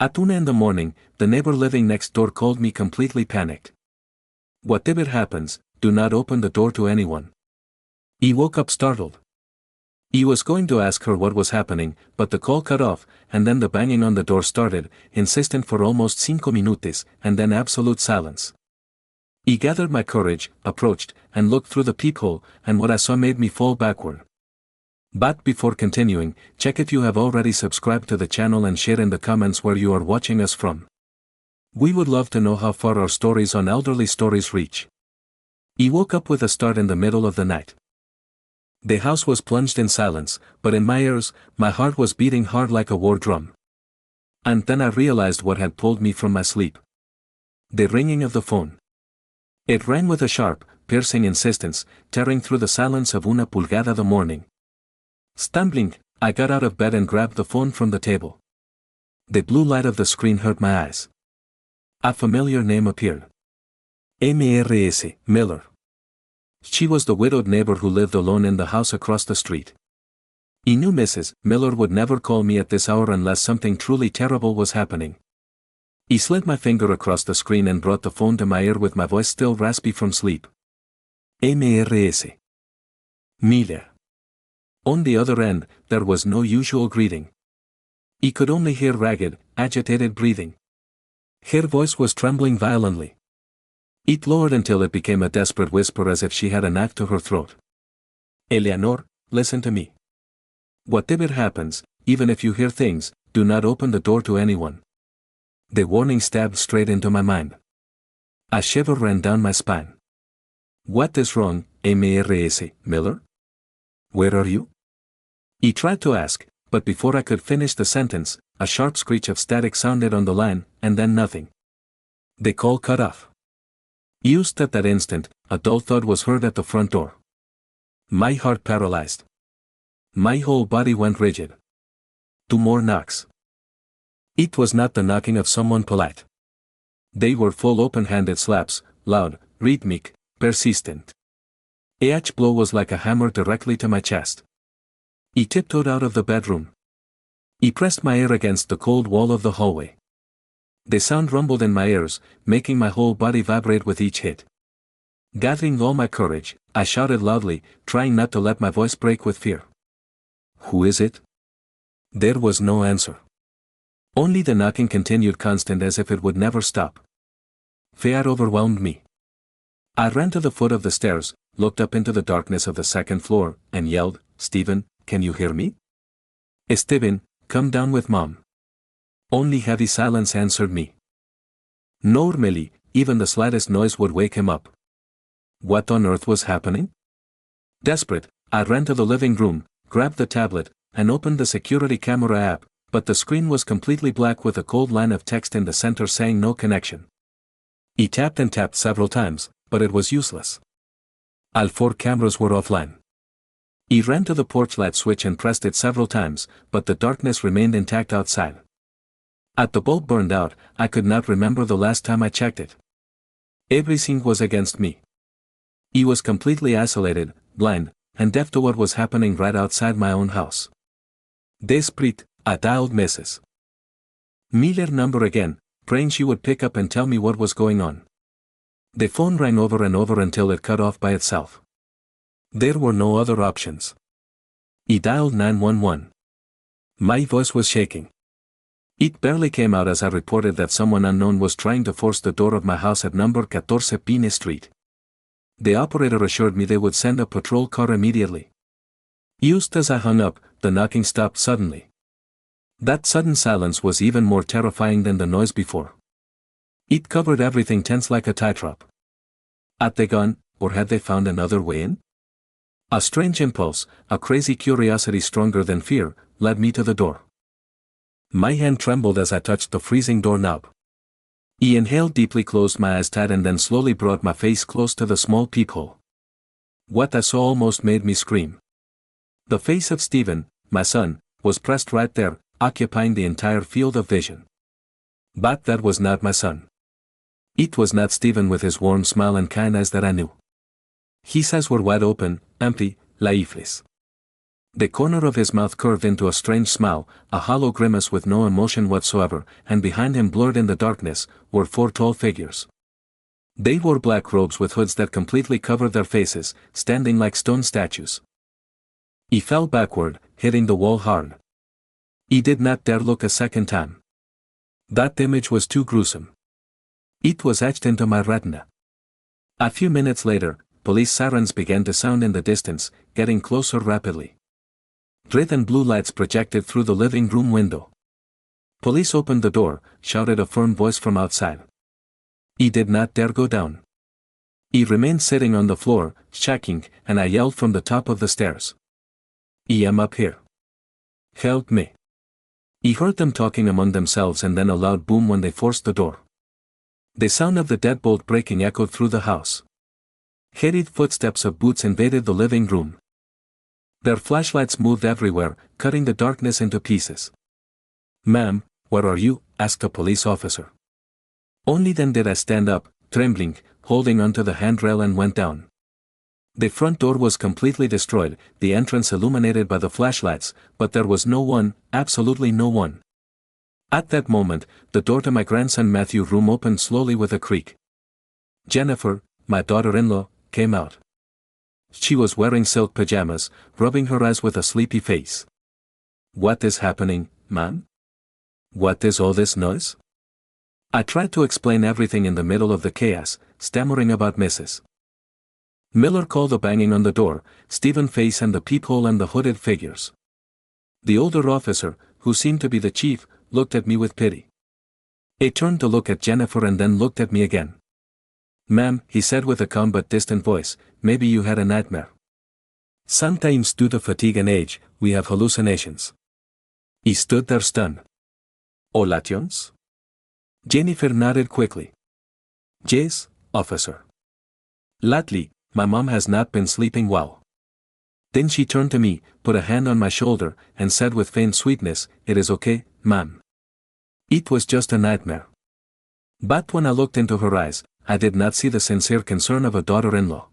At 1 in the morning, the neighbor living next door called me completely panicked. Whatever happens, do not open the door to anyone. He woke up startled. He was going to ask her what was happening, but the call cut off, and then the banging on the door started, insistent for almost 5 minutes, and then absolute silence. He gathered my courage, approached, and looked through the peephole, and what I saw made me fall backward. But before continuing, check if you have already subscribed to the channel and share in the comments where you are watching us from. We would love to know how far our stories on elderly stories reach. He woke up with a start in the middle of the night. The house was plunged in silence, but in my ears, my heart was beating hard like a war drum. And then I realized what had pulled me from my sleep. The ringing of the phone. It rang with a sharp, piercing insistence, tearing through the silence of una pulgada the morning. Stumbling, I got out of bed and grabbed the phone from the table. The blue light of the screen hurt my eyes. A familiar name appeared. Mrs. Miller. She was the widowed neighbor who lived alone in the house across the street. I knew Mrs. Miller would never call me at this hour unless something truly terrible was happening. I slid my finger across the screen and brought the phone to my ear with my voice still raspy from sleep. Mrs. Miller. On the other end, there was no usual greeting. He could only hear ragged, agitated breathing. Her voice was trembling violently. It lowered until it became a desperate whisper as if she had a knife to her throat. Eleanor, listen to me. Whatever happens, even if you hear things, do not open the door to anyone. The warning stabbed straight into my mind. A shiver ran down my spine. What is wrong, Mrs. Miller? Where are you? He tried to ask, but before I could finish the sentence, a sharp screech of static sounded on the line, and then nothing. The call cut off. Just at that instant, a dull thud was heard at the front door. My heart paralyzed. My whole body went rigid. 2 more knocks. It was not the knocking of someone polite. They were full open-handed slaps, loud, rhythmic, persistent. Each blow was like a hammer directly to my chest. He tiptoed out of the bedroom. He pressed my ear against the cold wall of the hallway. The sound rumbled in my ears, making my whole body vibrate with each hit. Gathering all my courage, I shouted loudly, trying not to let my voice break with fear. Who is it? There was no answer. Only the knocking continued constant as if it would never stop. Fear overwhelmed me. I ran to the foot of the stairs, looked up into the darkness of the second floor, and yelled, Stephen, can you hear me? Stephen, come down with Mom. Only heavy silence answered me. Normally, even the slightest noise would wake him up. What on earth was happening? Desperate, I ran to the living room, grabbed the tablet, and opened the security camera app, but the screen was completely black with a cold line of text in the center saying no connection. He tapped and tapped several times, but it was useless. All 4 cameras were offline. He ran to the porch light switch and pressed it several times, but the darkness remained intact outside. At the bulb burned out, I could not remember the last time I checked it. Everything was against me. He was completely isolated, blind, and deaf to what was happening right outside my own house. Desperate, I dialed Mrs. Miller number again, praying she would pick up and tell me what was going on. The phone rang over and over until it cut off by itself. There were no other options. He dialed 911. My voice was shaking. It barely came out as I reported that someone unknown was trying to force the door of my house at number 14 Pine Street. The operator assured me they would send a patrol car immediately. Just as I hung up, the knocking stopped suddenly. That sudden silence was even more terrifying than the noise before. It covered everything tense like a tightrope. Had they gone, or had they found another way in? A strange impulse, a crazy curiosity stronger than fear, led me to the door. My hand trembled as I touched the freezing doorknob. I inhaled deeply, closed my eyes tight, and then slowly brought my face close to the small peephole. What I saw almost made me scream. The face of Stephen, my son, was pressed right there, occupying the entire field of vision. But that was not my son. It was not Stephen with his warm smile and kind eyes that I knew. His eyes were wide open, empty, lifeless. The corner of his mouth curved into a strange smile, a hollow grimace with no emotion whatsoever, and behind him, blurred in the darkness, were 4 tall figures. They wore black robes with hoods that completely covered their faces, standing like stone statues. He fell backward, hitting the wall hard. He did not dare look a second time. That image was too gruesome. It was etched into my retina. A few minutes later, police sirens began to sound in the distance, getting closer rapidly. Red and blue lights projected through the living room window. Police opened the door, shouted a firm voice from outside. He did not dare go down. He remained sitting on the floor, shaking, and I yelled from the top of the stairs. I am up here. Help me. He heard them talking among themselves and then a loud boom when they forced the door. The sound of the deadbolt breaking echoed through the house. Hurried footsteps of boots invaded the living room. Their flashlights moved everywhere, cutting the darkness into pieces. "Ma'am, where are you?" asked a police officer. Only then did I stand up, trembling, holding onto the handrail, and went down. The front door was completely destroyed, the entrance illuminated by the flashlights, but there was no one, absolutely no one. At that moment, the door to my grandson Matthew's room opened slowly with a creak. Jennifer, my daughter-in-law, came out. She was wearing silk pajamas, rubbing her eyes with a sleepy face. "What is happening, ma'am? What is all this noise?" I tried to explain everything in the middle of the chaos, stammering about Mrs. Miller called the banging on the door, Stephen's face and the peephole and the hooded figures. The older officer, who seemed to be the chief, looked at me with pity. He turned to look at Jennifer and then looked at me again. "Ma'am," he said with a calm but distant voice, "maybe you had a nightmare. Sometimes due to fatigue and age, we have hallucinations." He stood there stunned. "Olations?" Jennifer nodded quickly. "Yes, officer. Lately, my mom has not been sleeping well." Then she turned to me, put a hand on my shoulder, and said with faint sweetness, "It is okay, ma'am. It was just a nightmare." But when I looked into her eyes, I did not see the sincere concern of a daughter-in-law.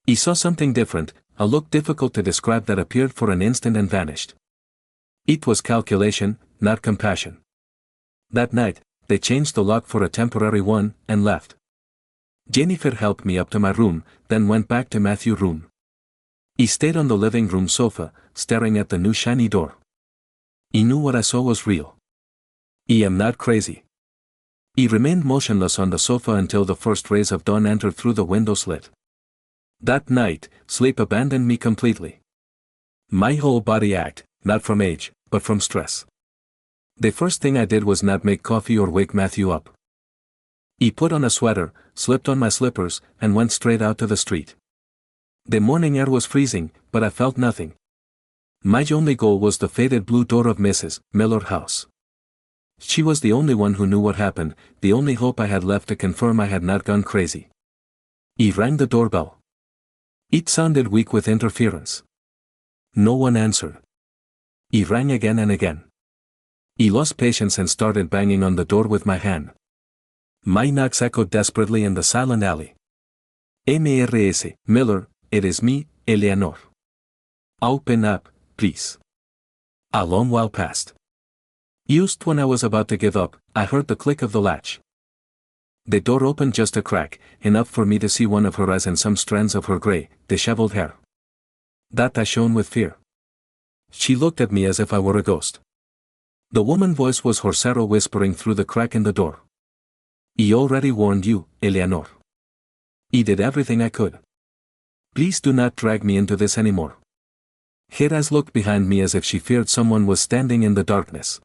I saw something different, a look difficult to describe that appeared for an instant and vanished. It was calculation, not compassion. That night, they changed the lock for a temporary one, and left. Jennifer helped me up to my room, then went back to Matthew's room. He stayed on the living room sofa, staring at the new shiny door. He knew what I saw was real. I am not crazy. He remained motionless on the sofa until the first rays of dawn entered through the window slit. That night, sleep abandoned me completely. My whole body ached, not from age, but from stress. The first thing I did was not make coffee or wake Matthew up. He put on a sweater, slipped on my slippers, and went straight out to the street. The morning air was freezing, but I felt nothing. My only goal was the faded blue door of Mrs. Miller's house. She was the only one who knew what happened, the only hope I had left to confirm I had not gone crazy. He rang the doorbell. It sounded weak with interference. No one answered. He rang again and again. He lost patience and started banging on the door with my hand. My knocks echoed desperately in the silent alley. "Mrs. Miller, it is me, Eleanor. Open up, please." A long while passed. Just when I was about to give up, I heard the click of the latch. The door opened just a crack, enough for me to see one of her eyes and some strands of her gray, disheveled hair. That I shone with fear. She looked at me as if I were a ghost. The woman's voice was Horsero whispering through the crack in the door. "I already warned you, Eleanor. I did everything I could. Please do not drag me into this anymore." Her eyes looked behind me as if she feared someone was standing in the darkness.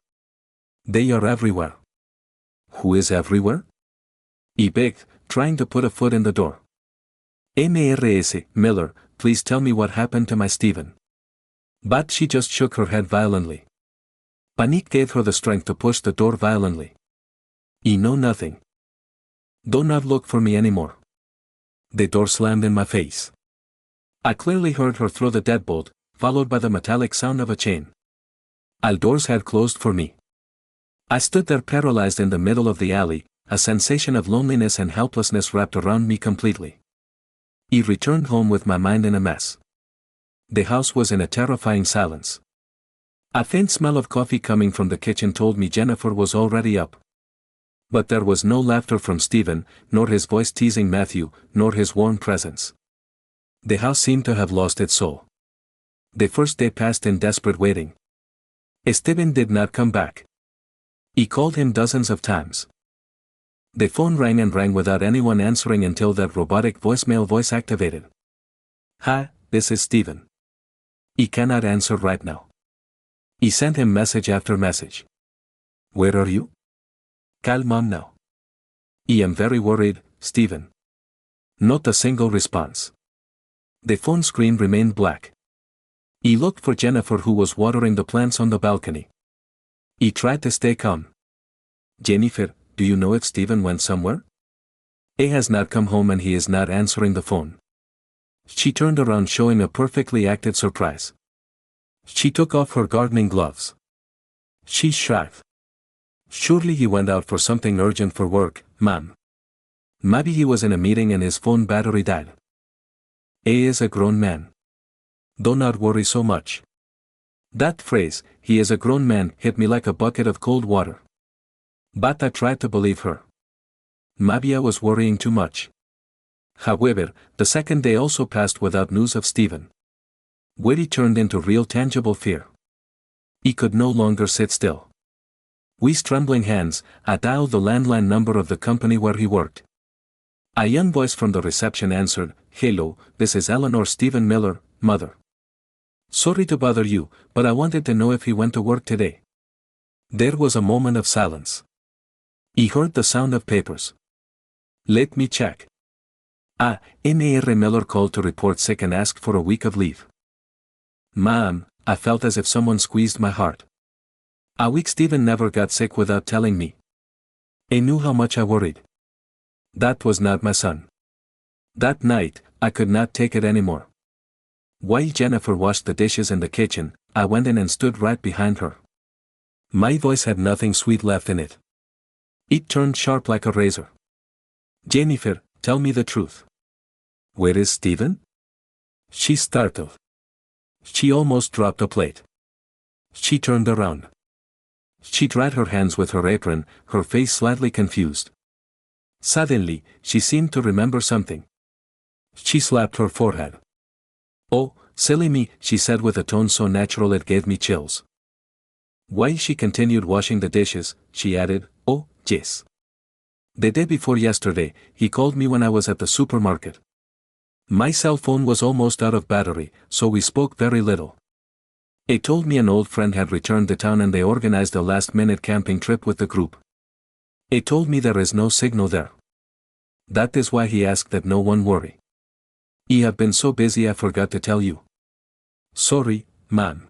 "They are everywhere." "Who is everywhere?" I begged, trying to put a foot in the door. "Mrs. Miller, please tell me what happened to my Stephen." But she just shook her head violently. Panic gave her the strength to push the door violently. "I know nothing. Do not look for me anymore." The door slammed in my face. I clearly heard her throw the deadbolt, followed by the metallic sound of a chain. All doors had closed for me. I stood there paralyzed in the middle of the alley, a sensation of loneliness and helplessness wrapped around me completely. I returned home with my mind in a mess. The house was in a terrifying silence. A faint smell of coffee coming from the kitchen told me Jennifer was already up. But there was no laughter from Stephen, nor his voice teasing Matthew, nor his warm presence. The house seemed to have lost its soul. The first day passed in desperate waiting. Stephen did not come back. He called him dozens of times. The phone rang and rang without anyone answering until that robotic voicemail voice activated. "Hi, this is Stephen. He cannot answer right now." He sent him message after message. "Where are you? Call mom now. I am very worried, Stephen." Not a single response. The phone screen remained black. He looked for Jennifer, who was watering the plants on the balcony. He tried to stay calm. "Jennifer, do you know if Stephen went somewhere? He has not come home and he is not answering the phone." She turned around, showing a perfectly acted surprise. She took off her gardening gloves. She shrugged. "Surely he went out for something urgent for work, ma'am. Maybe he was in a meeting and his phone battery died. He is a grown man. Do not worry so much." That phrase, "he is a grown man," hit me like a bucket of cold water. But I tried to believe her. Maybe I was worrying too much. However, the second day also passed without news of Stephen. Worry turned into real tangible fear. He could no longer sit still. With trembling hands, I dialed the landline number of the company where he worked. A young voice from the reception answered, "Hello, this is Eleanor Stephen Miller, mother. Sorry to bother you, but I wanted to know if he went to work today." There was a moment of silence. He heard the sound of papers. "Let me check." Mr. Miller called to report sick and asked for a week of leave. Ma'am, I felt as if someone squeezed my heart. A week. Stephen never got sick without telling me. He knew how much I worried. That was not my son. That night, I could not take it anymore. While Jennifer washed the dishes in the kitchen, I went in and stood right behind her. My voice had nothing sweet left in it. It turned sharp like a razor. "Jennifer, tell me the truth. Where is Stephen?" She startled. She almost dropped a plate. She turned around. She dried her hands with her apron, her face slightly confused. Suddenly, she seemed to remember something. She slapped her forehead. "Oh, silly me," she said with a tone so natural it gave me chills. While she continued washing the dishes, she added, "Oh, yes. The day before yesterday, he called me when I was at the supermarket. My cell phone was almost out of battery, so we spoke very little. He told me an old friend had returned to town and they organized a last-minute camping trip with the group. He told me there is no signal there. That is why he asked that no one worry. I have been so busy I forgot to tell you." "Sorry, ma'am."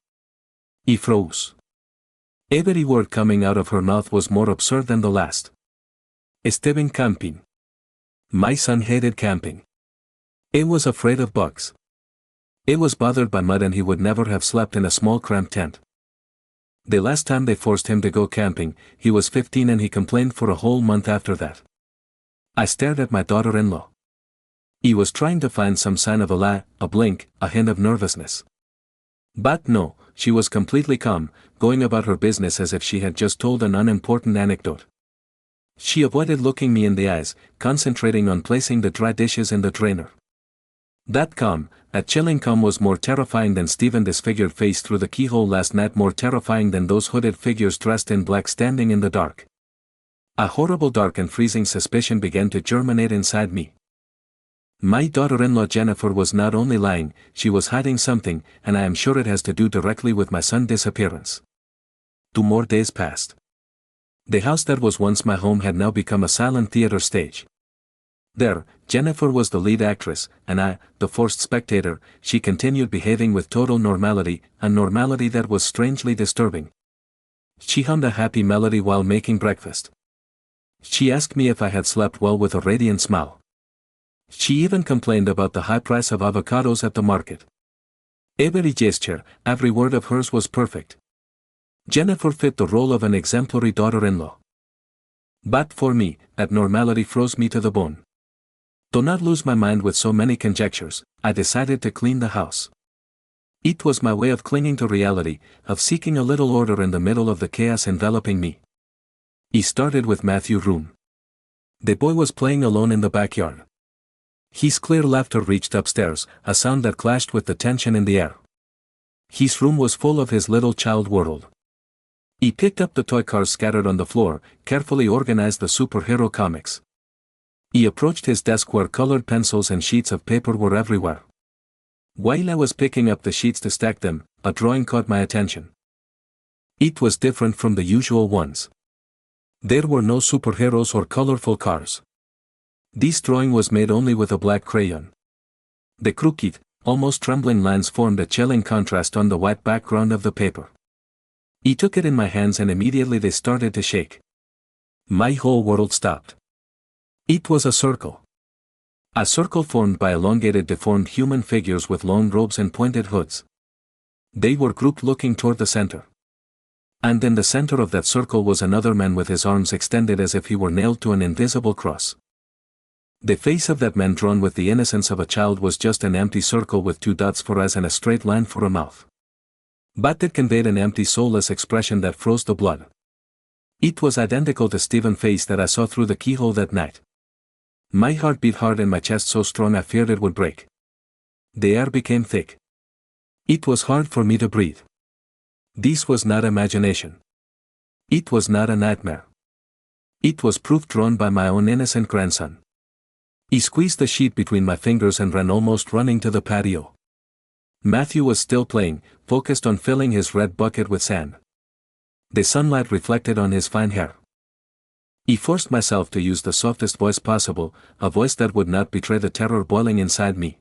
He froze. Every word coming out of her mouth was more absurd than the last. Esteban camping. My son hated camping. He was afraid of bugs. He was bothered by mud and he would never have slept in a small cramped tent. The last time they forced him to go camping, he was 15 and he complained for a whole month after that. I stared at my daughter-in-law. He was trying to find some sign of a lie, a blink, a hint of nervousness. But no, she was completely calm, going about her business as if she had just told an unimportant anecdote. She avoided looking me in the eyes, concentrating on placing the dry dishes in the drainer. That calm, that chilling calm was more terrifying than Stephen's disfigured face through the keyhole last night, more terrifying than those hooded figures dressed in black standing in the dark. A horrible dark and freezing suspicion began to germinate inside me. My daughter-in-law Jennifer was not only lying, she was hiding something, and I am sure it has to do directly with my son's disappearance. 2 more days passed. The house that was once my home had now become a silent theater stage. There, Jennifer was the lead actress, and I, the forced spectator. She continued behaving with total normality, a normality that was strangely disturbing. She hummed a happy melody while making breakfast. She asked me if I had slept well with a radiant smile. She even complained about the high price of avocados at the market. Every gesture, every word of hers was perfect. Jennifer fit the role of an exemplary daughter-in-law. But for me, that normality froze me to the bone. To not lose my mind with so many conjectures, I decided to clean the house. It was my way of clinging to reality, of seeking a little order in the middle of the chaos enveloping me. It started with Matthew's room. The boy was playing alone in the backyard. His clear laughter reached upstairs, a sound that clashed with the tension in the air. His room was full of his little child world. He picked up the toy cars scattered on the floor, carefully organized the superhero comics. He approached his desk where colored pencils and sheets of paper were everywhere. While I was picking up the sheets to stack them, a drawing caught my attention. It was different from the usual ones. There were no superheroes or colorful cars. This drawing was made only with a black crayon. The crooked, almost trembling lines formed a chilling contrast on the white background of the paper. I took it in my hands and immediately they started to shake. My whole world stopped. It was a circle. A circle formed by elongated deformed human figures with long robes and pointed hoods. They were grouped looking toward the center. And in the center of that circle was another man with his arms extended as if he were nailed to an invisible cross. The face of that man, drawn with the innocence of a child, was just an empty circle with two dots for eyes and a straight line for a mouth. But it conveyed an empty, soulless expression that froze the blood. It was identical to Stephen's face that I saw through the keyhole that night. My heart beat hard in my chest, so strong I feared it would break. The air became thick. It was hard for me to breathe. This was not imagination. It was not a nightmare. It was proof drawn by my own innocent grandson. He squeezed the sheet between my fingers and ran, almost running to the patio. Matthew was still playing, focused on filling his red bucket with sand. The sunlight reflected on his fine hair. I forced myself to use the softest voice possible, a voice that would not betray the terror boiling inside me.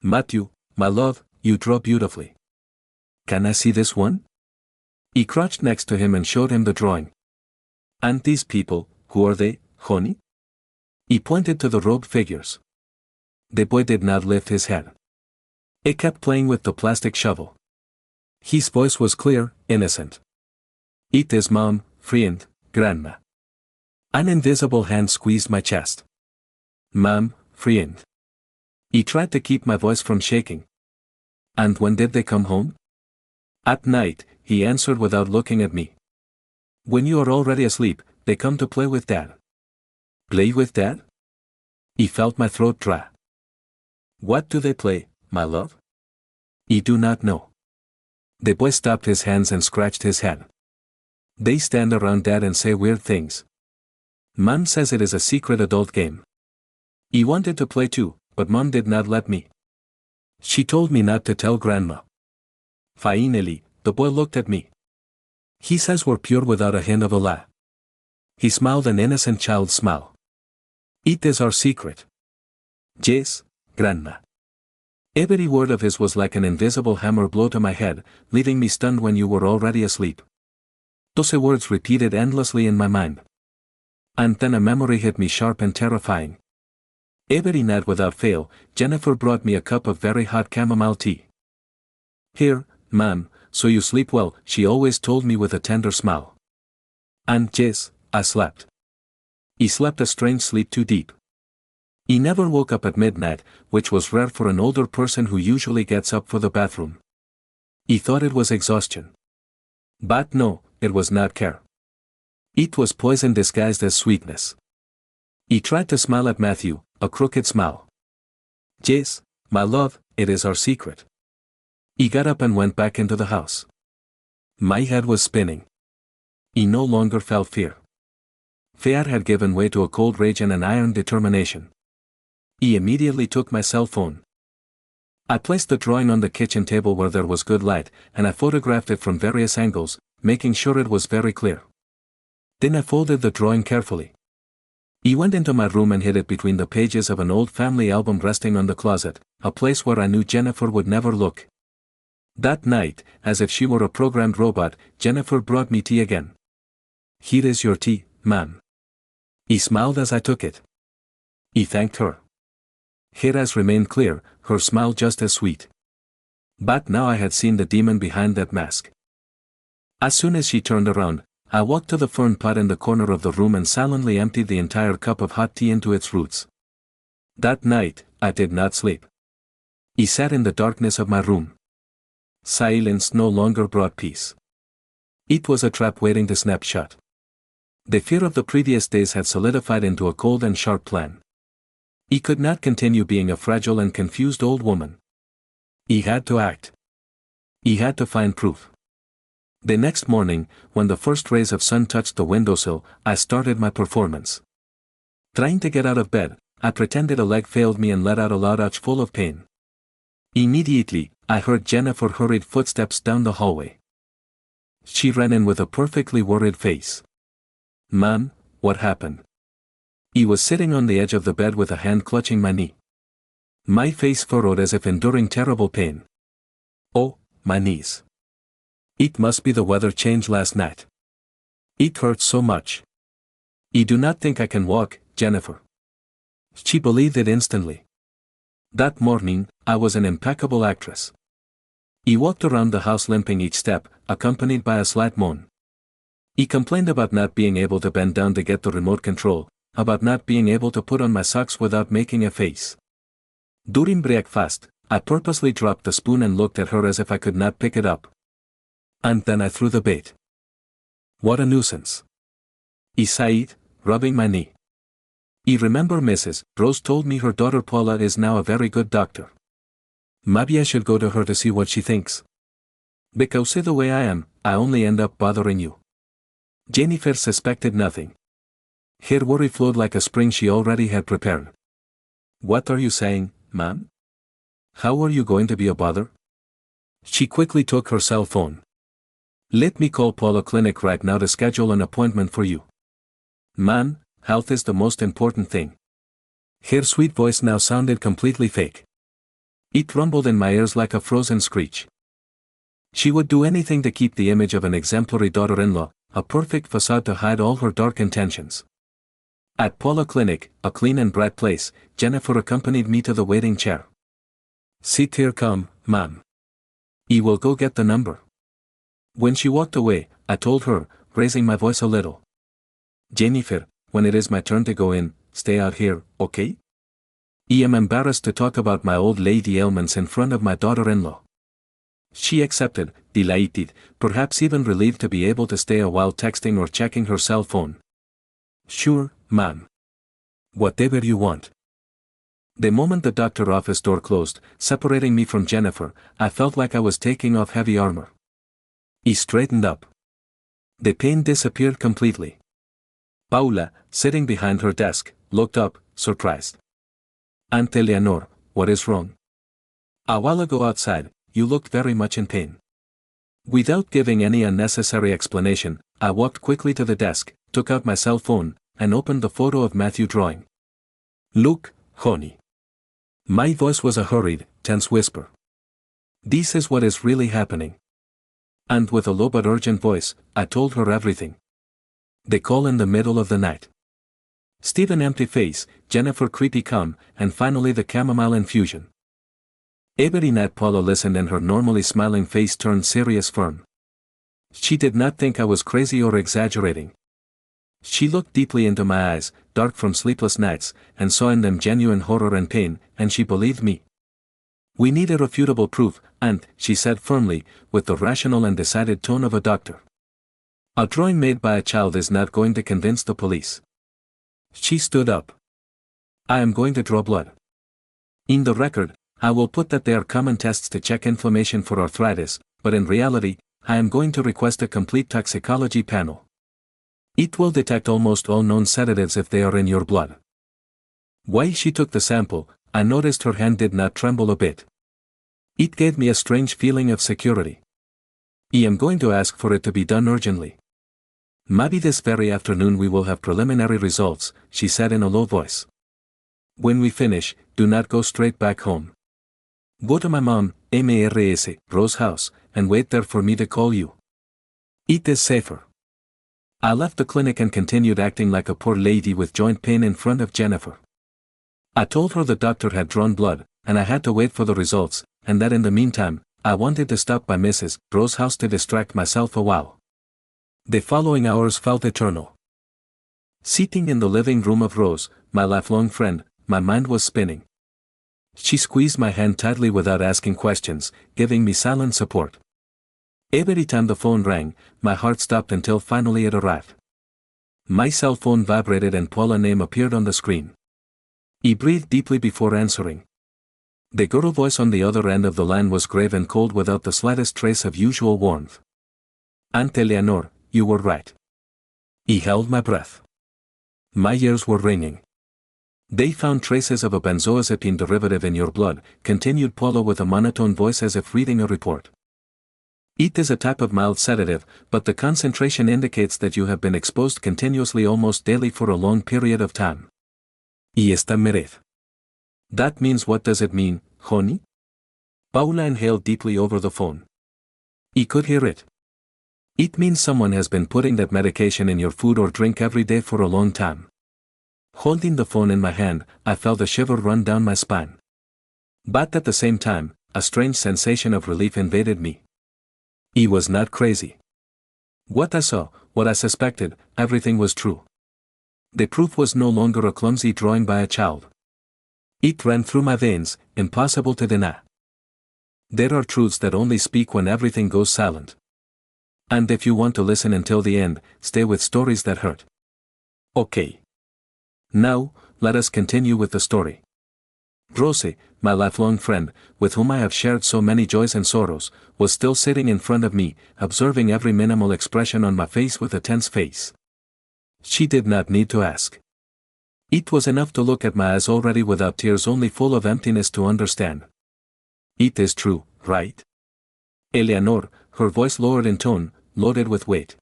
Matthew, my love, you draw beautifully. Can I see this one? He crouched next to him and showed him the drawing. And these people, who are they, honey? He pointed to the robed figures. The boy did not lift his head. He kept playing with the plastic shovel. His voice was clear, innocent. It is mom, friend, grandma. An invisible hand squeezed my chest. Mom, friend. He tried to keep my voice from shaking. And when did they come home? At night, he answered without looking at me. When you are already asleep, they come to play with Dad. Play with Dad? He felt my throat dry. What do they play, my love? I do not know. The boy stopped his hands and scratched his head. They stand around Dad and say weird things. Mom says it is a secret adult game. He wanted to play too, but Mom did not let me. She told me not to tell Grandma. Finally, the boy looked at me. His eyes were pure without a hint of a lie. He smiled an innocent child's smile. It is our secret. Yes, Grandma. Every word of his was like an invisible hammer blow to my head, leaving me stunned when you were already asleep. Those words repeated endlessly in my mind. And then a memory hit me sharp and terrifying. Every night without fail, Jennifer brought me a cup of very hot chamomile tea. Here, Mom, so you sleep well, she always told me with a tender smile. And yes, I slept. He slept a strange sleep, too deep. He never woke up at midnight, which was rare for an older person who usually gets up for the bathroom. He thought it was exhaustion. But no, it was not care. It was poison disguised as sweetness. He tried to smile at Matthew, a crooked smile. Yes, my love, it is our secret. He got up and went back into the house. My head was spinning. He no longer felt fear. Fear had given way to a cold rage and an iron determination. He immediately took my cell phone. I placed the drawing on the kitchen table where there was good light, and I photographed it from various angles, making sure it was very clear. Then I folded the drawing carefully. He went into my room and hid it between the pages of an old family album resting on the closet, a place where I knew Jennifer would never look. That night, as if she were a programmed robot, Jennifer brought me tea again. Here is your tea, Mom. He smiled as I took it. He thanked her. Her eyes remained clear, her smile just as sweet. But now I had seen the demon behind that mask. As soon as she turned around, I walked to the fern pot in the corner of the room and silently emptied the entire cup of hot tea into its roots. That night, I did not sleep. I sat in the darkness of my room. Silence no longer brought peace. It was a trap waiting to snap shut. The fear of the previous days had solidified into a cold and sharp plan. He could not continue being a fragile and confused old woman. He had to act. He had to find proof. The next morning, when the first rays of sun touched the windowsill, I started my performance. Trying to get out of bed, I pretended a leg failed me and let out a loud ouch full of pain. Immediately, I heard Jennifer's hurried footsteps down the hallway. She ran in with a perfectly worried face. "Ma'am, what happened?" He was sitting on the edge of the bed with a hand clutching my knee. My face furrowed as if enduring terrible pain. "Oh, my knees. It must be the weather change last night. It hurts so much. You do not think I can walk, Jennifer?" She believed it instantly. That morning, I was an impeccable actress. He walked around the house limping each step, accompanied by a slight moan. He complained about not being able to bend down to get the remote control, about not being able to put on my socks without making a face. During breakfast, I purposely dropped the spoon and looked at her as if I could not pick it up. And then I threw the bait. "What a nuisance," he sighed, rubbing my knee. "You remember Mrs. Rose told me her daughter Paula is now a very good doctor. Maybe I should go to her to see what she thinks. Because the way I am, I only end up bothering you." Jennifer suspected nothing. Her worry flowed like a spring she already had prepared. "What are you saying, ma'am? How are you going to be a bother?" She quickly took her cell phone. "Let me call Paula Clinic right now to schedule an appointment for you. Man, health is the most important thing." Her sweet voice now sounded completely fake. It rumbled in my ears like a frozen screech. She would do anything to keep the image of an exemplary daughter-in-law, a perfect facade to hide all her dark intentions. At Paula Clinic, a clean and bright place, Jennifer accompanied me to the waiting chair. "Sit here calm, ma'am. You will go get the number." When she walked away, I told her, raising my voice a little. "Jennifer, when it is my turn to go in, stay out here, okay? I am embarrassed to talk about my old lady ailments in front of my daughter-in-law." She accepted, delighted, perhaps even relieved to be able to stay a while texting or checking her cell phone. "Sure, ma'am. Whatever you want." The moment the doctor office door closed, separating me from Jennifer, I felt like I was taking off heavy armor. He straightened up. The pain disappeared completely. Paula, sitting behind her desk, looked up, surprised. "Aunt Eleanor, what is wrong? A while ago outside, you looked very much in pain." Without giving any unnecessary explanation, I walked quickly to the desk, took out my cell phone, and opened the photo of Matthew drawing. "Look, honey." My voice was a hurried, tense whisper. "This is what is really happening." And with a low but urgent voice, I told her everything. The call in the middle of the night. Stephen empty face, Jennifer creepy calm, and finally the chamomile infusion. Every night Paula listened and her normally smiling face turned serious firm. She did not think I was crazy or exaggerating. She looked deeply into my eyes, dark from sleepless nights, and saw in them genuine horror and pain, and she believed me. "We need irrefutable proof, and," she said firmly, with the rational and decided tone of a doctor. "A drawing made by a child is not going to convince the police." She stood up. "I am going to draw blood. In the record, I will put that they are common tests to check inflammation for arthritis, but in reality, I am going to request a complete toxicology panel. It will detect almost all known sedatives if they are in your blood." While she took the sample, I noticed her hand did not tremble a bit. It gave me a strange feeling of security. "I am going to ask for it to be done urgently. Maybe this very afternoon we will have preliminary results," she said in a low voice. "When we finish, do not go straight back home. Go to my mom, Mrs. Rose's house, and wait there for me to call you. It is safer." I left the clinic and continued acting like a poor lady with joint pain in front of Jennifer. I told her the doctor had drawn blood, and I had to wait for the results, and that in the meantime, I wanted to stop by Mrs. Rose's house to distract myself a while. The following hours felt eternal. Sitting in the living room of Rose, my lifelong friend, my mind was spinning. She squeezed my hand tightly without asking questions, giving me silent support. Every time the phone rang, my heart stopped until finally it arrived. My cell phone vibrated and Paula's name appeared on the screen. He breathed deeply before answering. The girl voice on the other end of the line was grave and cold without the slightest trace of usual warmth. Aunt Eleanor, you were right. He held my breath. My ears were ringing. They found traces of a benzodiazepine derivative in your blood, continued Paula with a monotone voice as if reading a report. It is a type of mild sedative, but the concentration indicates that you have been exposed continuously almost daily for a long period of time. Y está mered. That means what does it mean, honey? Paula inhaled deeply over the phone. He could hear it. It means someone has been putting that medication in your food or drink every day for a long time. Holding the phone in my hand, I felt a shiver run down my spine. But at the same time, a strange sensation of relief invaded me. He was not crazy. What I saw, what I suspected, everything was true. The proof was no longer a clumsy drawing by a child. It ran through my veins, impossible to deny. There are truths that only speak when everything goes silent. And if you want to listen until the end, stay with stories that hurt. Okay. Now, let us continue with the story. Rosie, my lifelong friend, with whom I have shared so many joys and sorrows, was still sitting in front of me, observing every minimal expression on my face with a tense face. She did not need to ask. It was enough to look at my eyes already without tears, only full of emptiness, to understand. It is true, right? Eleanor, her voice lowered in tone, loaded with weight.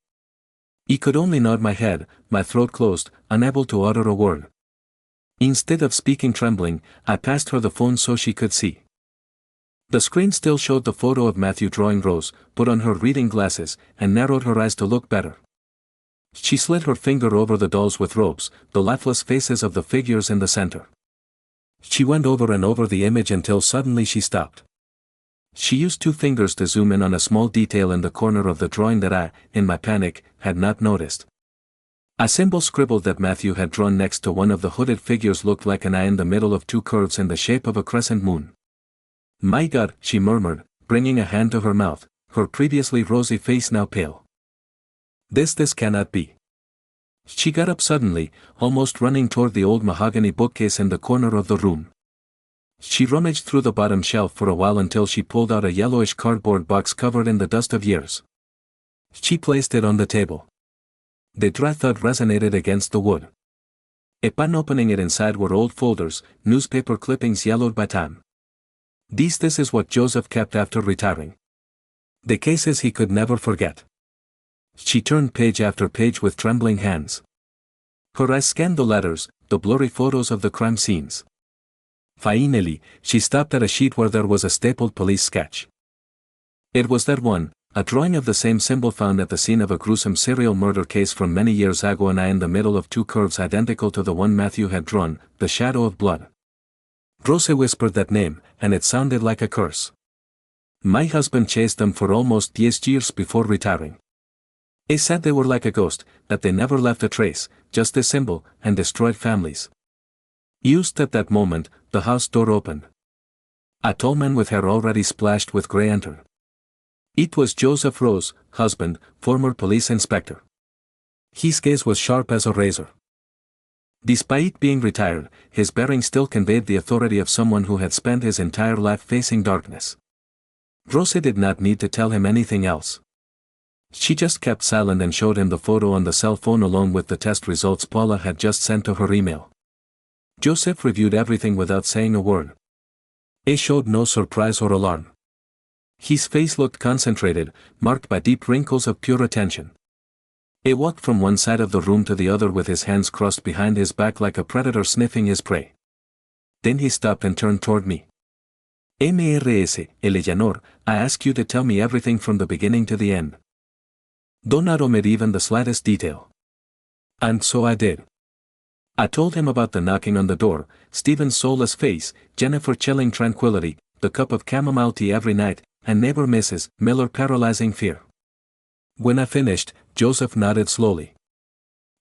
I could only nod my head, my throat closed, unable to utter a word. Instead of speaking trembling, I passed her the phone so she could see. The screen still showed the photo of Matthew drawing Rose, put on her reading glasses, and narrowed her eyes to look better. She slid her finger over the dolls with robes, the lifeless faces of the figures in the center. She went over and over the image until suddenly she stopped. She used 2 fingers to zoom in on a small detail in the corner of the drawing that I, in my panic, had not noticed. A symbol scribbled that Matthew had drawn next to one of the hooded figures looked like an eye in the middle of 2 curves in the shape of a crescent moon. My God, she murmured, bringing a hand to her mouth, her previously rosy face now pale. This cannot be. She got up suddenly, almost running toward the old mahogany bookcase in the corner of the room. She rummaged through the bottom shelf for a while until she pulled out a yellowish cardboard box covered in the dust of years. She placed it on the table. The dry thud resonated against the wood. Upon opening it, inside were old folders, newspaper clippings yellowed by time. This is what Joseph kept after retiring. The cases he could never forget. She turned page after page with trembling hands. Her eyes scanned the letters, the blurry photos of the crime scenes. Finally, she stopped at a sheet where there was a stapled police sketch. It was that one, a drawing of the same symbol found at the scene of a gruesome serial murder case from many years ago, and I in the middle of 2 curves identical to the one Matthew had drawn, the shadow of blood. Rosie whispered that name, and it sounded like a curse. My husband chased them for almost 10 years before retiring. He said they were like a ghost, that they never left a trace, just a symbol, and destroyed families. Just at that moment, the house door opened. A tall man with hair already splashed with gray entered. It was Joseph Rose, husband, former police inspector. His gaze was sharp as a razor. Despite being retired, his bearing still conveyed the authority of someone who had spent his entire life facing darkness. Rosie did not need to tell him anything else. She just kept silent and showed him the photo on the cell phone along with the test results Paula had just sent to her email. Joseph reviewed everything without saying a word. He showed no surprise or alarm. His face looked concentrated, marked by deep wrinkles of pure attention. He walked from one side of the room to the other with his hands crossed behind his back like a predator sniffing his prey. Then he stopped and turned toward me. Mrs. Eleanor, I ask you to tell me everything from the beginning to the end. Do not omit even the slightest detail. And so I did. I told him about the knocking on the door, Stephen's soulless face, Jennifer chilling tranquility, the cup of chamomile tea every night, and neighbor Mrs. Miller paralyzing fear. When I finished, Joseph nodded slowly.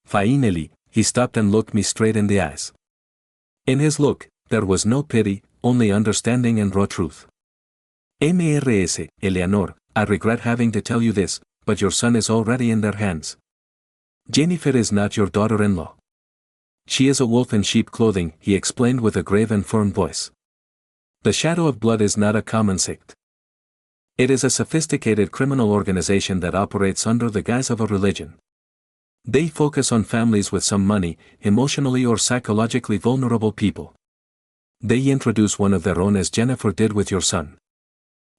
Finally, he stopped and looked me straight in the eyes. In his look, there was no pity, only understanding and raw truth. Mrs. Eleanor, I regret having to tell you this, but your son is already in their hands. Jennifer is not your daughter-in-law. She is a wolf in sheep clothing, he explained with a grave and firm voice. The Shadow of Blood is not a common sect. It is a sophisticated criminal organization that operates under the guise of a religion. They focus on families with some money, emotionally or psychologically vulnerable people. They introduce one of their own as Jennifer did with your son.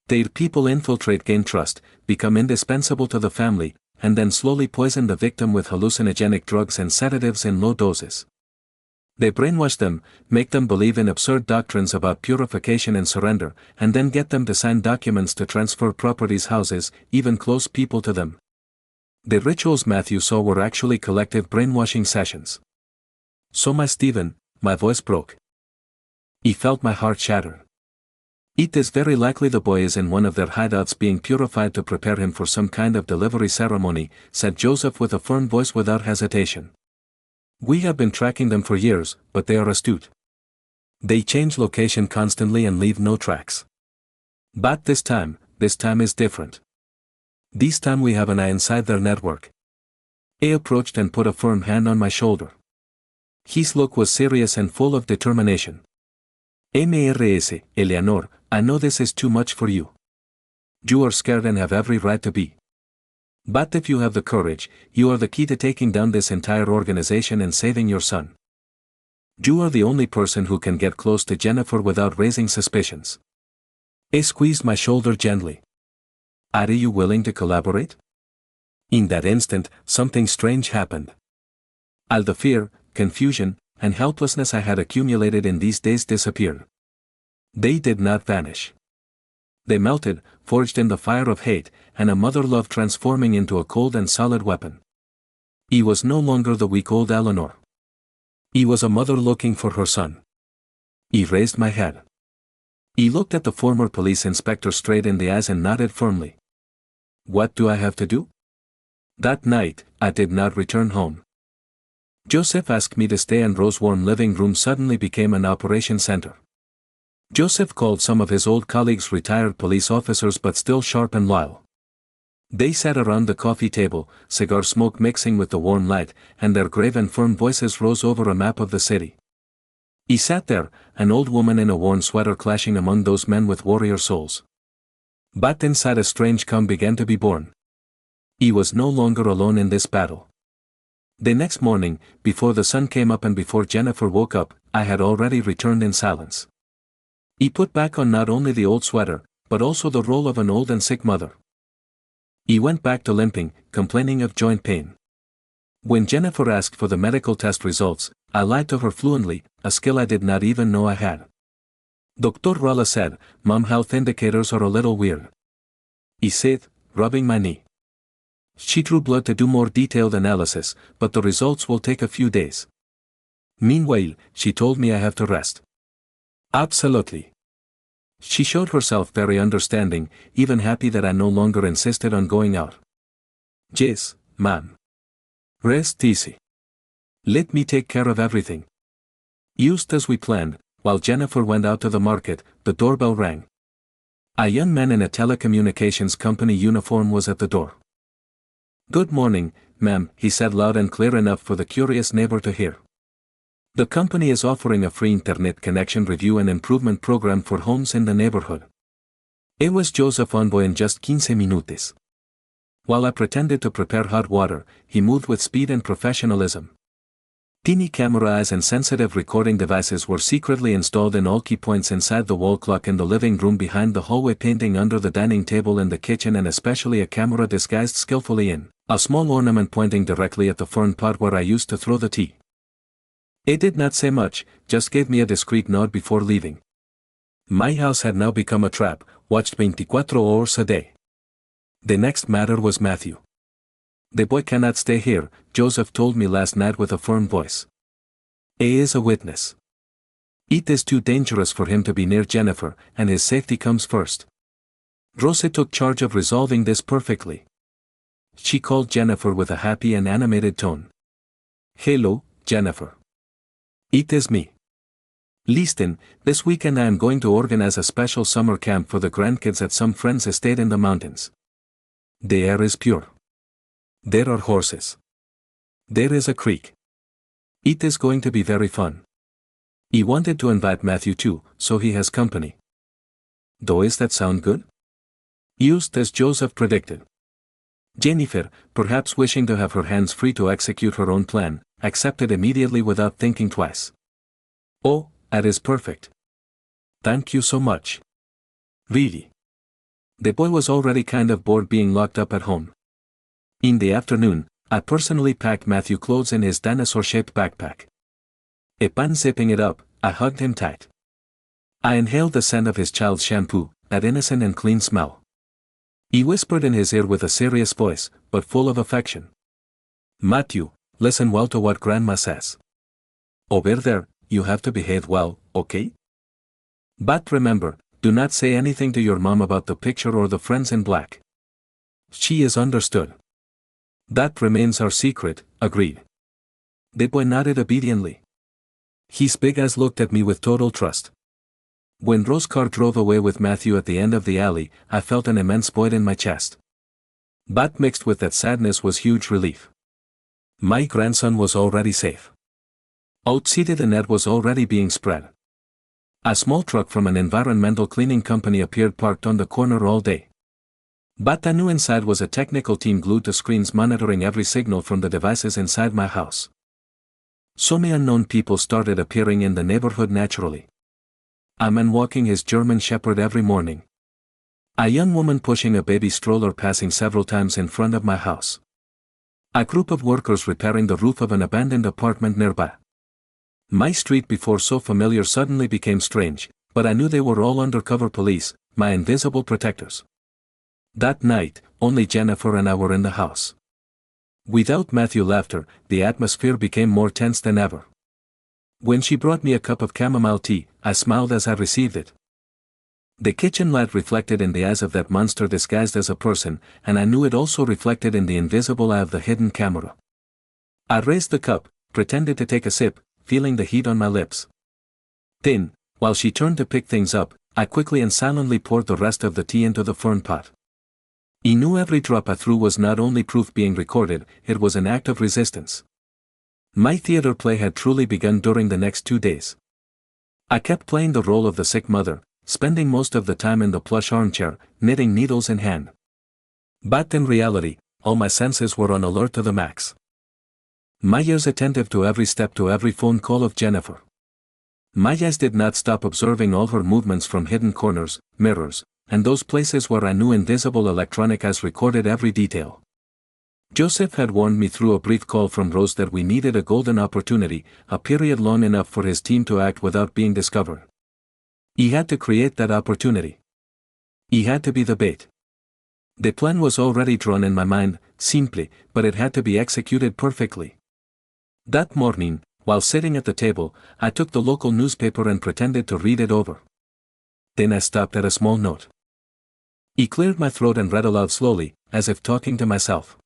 Their people infiltrate, gain trust, become indispensable to the family, and then slowly poison the victim with hallucinogenic drugs and sedatives in low doses. They brainwash them, make them believe in absurd doctrines about purification and surrender, and then get them to sign documents to transfer properties, houses, even close people to them. The rituals Matthew saw were actually collective brainwashing sessions. So my Stephen, my voice broke. He felt my heart shatter. It is very likely the boy is in one of their hideouts being purified to prepare him for some kind of delivery ceremony, said Joseph with a firm voice without hesitation. We have been tracking them for years, but they are astute. They change location constantly and leave no tracks. But this time is different. This time we have an eye inside their network. He approached and put a firm hand on my shoulder. His look was serious and full of determination. Mrs. Eleanor, I know this is too much for you. You are scared and have every right to be. But if you have the courage, you are the key to taking down this entire organization and saving your son. You are the only person who can get close to Jennifer without raising suspicions. He squeezed my shoulder gently. Are you willing to collaborate? In that instant, something strange happened. All the fear, confusion, and helplessness I had accumulated in these days disappeared. They did not vanish. They melted, forged in the fire of hate, and a mother love transforming into a cold and solid weapon. He was no longer the weak old Eleanor. He was a mother looking for her son. He raised my head. He looked at the former police inspector straight in the eyes and nodded firmly. What do I have to do? That night, I did not return home. Joseph asked me to stay, and Rose's warm living room suddenly became an operation center. Joseph called some of his old colleagues, retired police officers but still sharp and loyal. They sat around the coffee table, cigar smoke mixing with the warm light, and their grave and firm voices rose over a map of the city. He sat there, an old woman in a worn sweater clashing among those men with warrior souls. But inside a strange calm began to be born. He was no longer alone in this battle. The next morning, before the sun came up and before Jennifer woke up, I had already returned in silence. He put back on not only the old sweater, but also the role of an old and sick mother. He went back to limping, complaining of joint pain. When Jennifer asked for the medical test results, I lied to her fluently, a skill I did not even know I had. Dr. Rolla said, Mom, health indicators are a little weird. He said, rubbing my knee. She drew blood to do more detailed analysis, but the results will take a few days. Meanwhile, she told me I have to rest. Absolutely. She showed herself very understanding, even happy that I no longer insisted on going out. Yes, ma'am. Rest easy. Let me take care of everything. Just as we planned, while Jennifer went out to the market, the doorbell rang. A young man in a telecommunications company uniform was at the door. Good morning, ma'am, he said loud and clear enough for the curious neighbor to hear. The company is offering a free internet connection review and improvement program for homes in the neighborhood. It was Joseph Envoy in just 15 minutes. While I pretended to prepare hot water, he moved with speed and professionalism. Teeny camera eyes and sensitive recording devices were secretly installed in all key points inside the wall clock in the living room, behind the hallway painting, under the dining table in the kitchen, and especially a camera disguised skillfully in a small ornament pointing directly at the fern pot where I used to throw the tea. It did not say much, just gave me a discreet nod before leaving. My house had now become a trap, watched 24 hours a day. The next matter was Matthew. The boy cannot stay here, Joseph told me last night with a firm voice. He is a witness. It is too dangerous for him to be near Jennifer, and his safety comes first. Rosa took charge of resolving this perfectly. She called Jennifer with a happy and animated tone. Hello, Jennifer. It is me. Listen, this weekend I am going to organize a special summer camp for the grandkids at some friend's estate in the mountains. The air is pure. There are horses. There is a creek. It is going to be very fun. He wanted to invite Matthew too, so he has company. Does that sound good? Used as Joseph predicted. Jennifer, perhaps wishing to have her hands free to execute her own plan, accepted immediately without thinking twice. Oh, that is perfect. Thank you so much. Really. The boy was already kind of bored being locked up at home. In the afternoon, I personally packed Matthew clothes in his dinosaur-shaped backpack. Upon zipping it up, I hugged him tight. I inhaled the scent of his child's shampoo, that innocent and clean smell. He whispered in his ear with a serious voice, but full of affection. Matthew, listen well to what Grandma says. Over there, you have to behave well, okay? But remember, do not say anything to your mom about the picture or the friends in black. She is understood. That remains our secret, agreed. The boy nodded obediently. His big eyes looked at me with total trust. When Rose's car drove away with Matthew at the end of the alley, I felt an immense void in my chest. But mixed with that sadness was huge relief. My grandson was already safe. Outside the net was already being spread. A small truck from an environmental cleaning company appeared parked on the corner all day. But I knew inside was a technical team glued to screens monitoring every signal from the devices inside my house. So many unknown people started appearing in the neighborhood naturally. A man walking his German Shepherd every morning. A young woman pushing a baby stroller passing several times in front of my house. A group of workers repairing the roof of an abandoned apartment nearby. My street before so familiar suddenly became strange, but I knew they were all undercover police, my invisible protectors. That night, only Jennifer and I were in the house. Without Matthew's laughter, the atmosphere became more tense than ever. When she brought me a cup of chamomile tea, I smiled as I received it. The kitchen light reflected in the eyes of that monster disguised as a person, and I knew it also reflected in the invisible eye of the hidden camera. I raised the cup, pretended to take a sip, feeling the heat on my lips. Then, while she turned to pick things up, I quickly and silently poured the rest of the tea into the fern pot. He knew every drop I threw was not only proof being recorded, it was an act of resistance. My theater play had truly begun during the next 2 days. I kept playing the role of the sick mother, spending most of the time in the plush armchair, knitting needles in hand. But in reality, all my senses were on alert to the max. My ears attentive to every step, to every phone call of Jennifer. My eyes did not stop observing all her movements from hidden corners, mirrors, and those places where I knew invisible electronic eyes recorded every detail. Joseph had warned me through a brief call from Rose that we needed a golden opportunity, a period long enough for his team to act without being discovered. He had to create that opportunity. He had to be the bait. The plan was already drawn in my mind, simply, but it had to be executed perfectly. That morning, while sitting at the table, I took the local newspaper and pretended to read it over. Then I stopped at a small note. He cleared my throat and read aloud slowly, as if talking to myself.